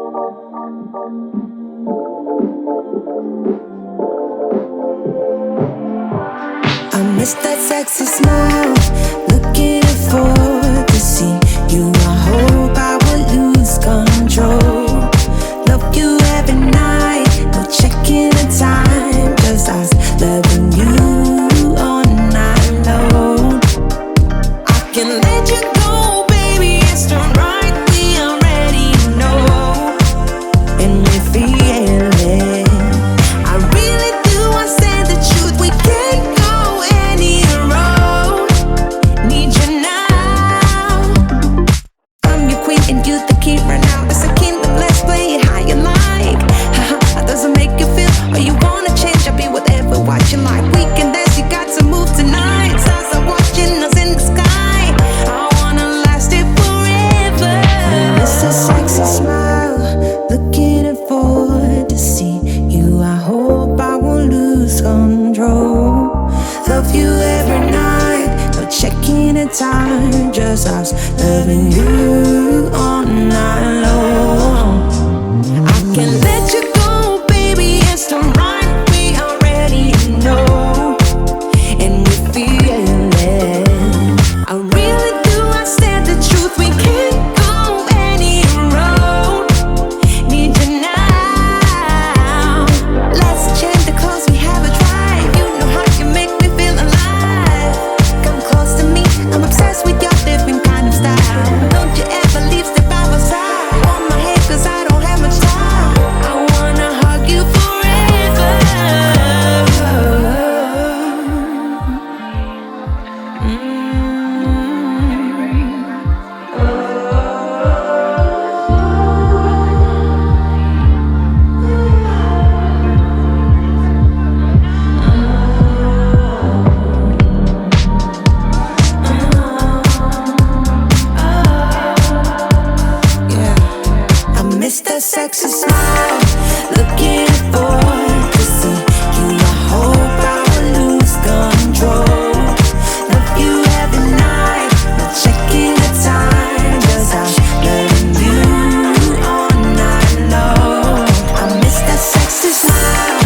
I miss that sexy smile, looking forward to see you. I hope I will lose control. Love you every night, no checking the time, just us loving you all night long. I can let you go, baby, it's the right, we already know, and we feel it. I really do, I say the truth, we can't go any road. Need you now. I'm your queen and you the king right now. It's a kingdom, let's play it how you like. Haha, doesn't make you feel, or you wanna change, I'll be whatever, what you like. We can dance, you got to move tonight. Stars are watching us in the sky. I wanna last it forever. It's a sexy smile, looking forward to see you. I hope I won't lose control. Love you every night, no checking the time, just us loving you all night long. I can let you go, baby, it's the right, we already know, and we feel it. I really do, I said the truth, we can't go any road. Need you now. Let's change the clothes, we have a drive. You know how you make me feel alive. Come close to me, I'm obsessed with your different kind of style. Don't you ever leave, step by my side. On my head, cause I don't have much time. I wanna hug you forever. Yeah, I miss that sexy smile, looking forward to see you. I hope I will lose control. Love you every night, no checking the time, just us loving you all night long. I miss that sexy smile,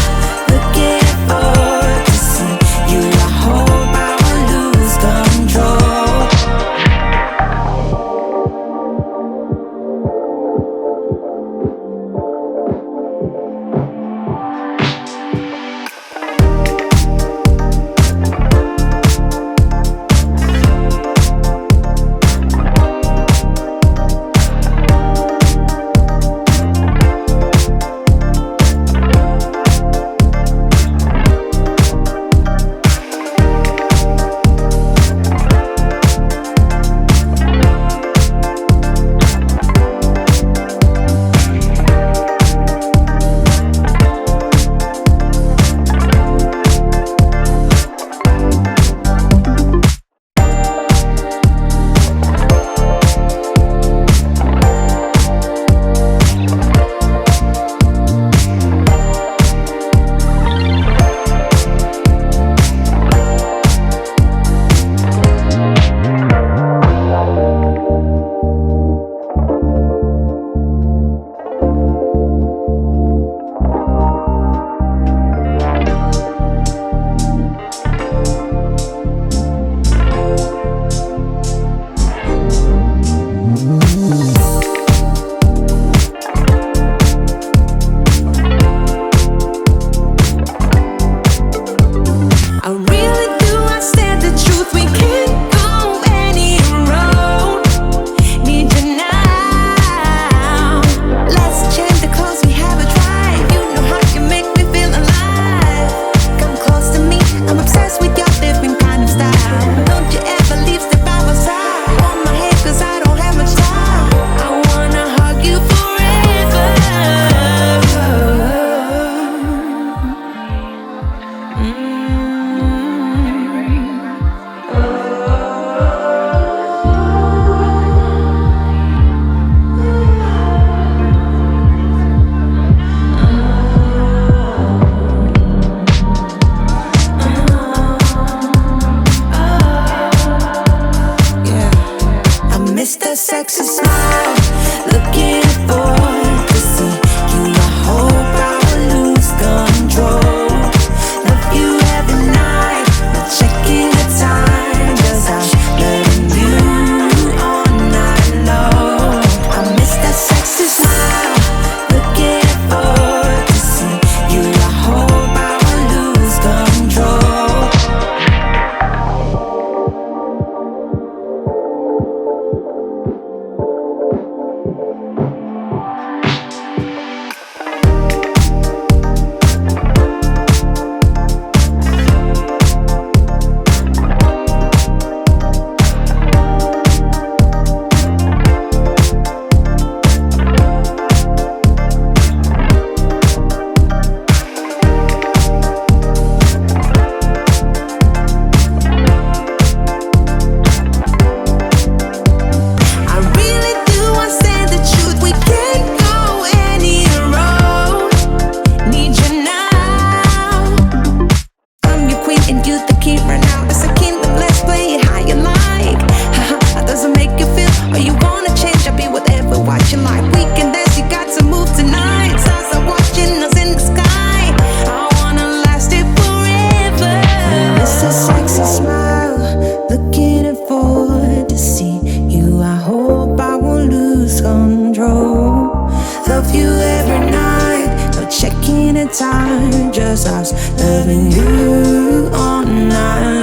looking forward to see you. I hope I will lose control. with you every night. No checking the time, just us loving you all night.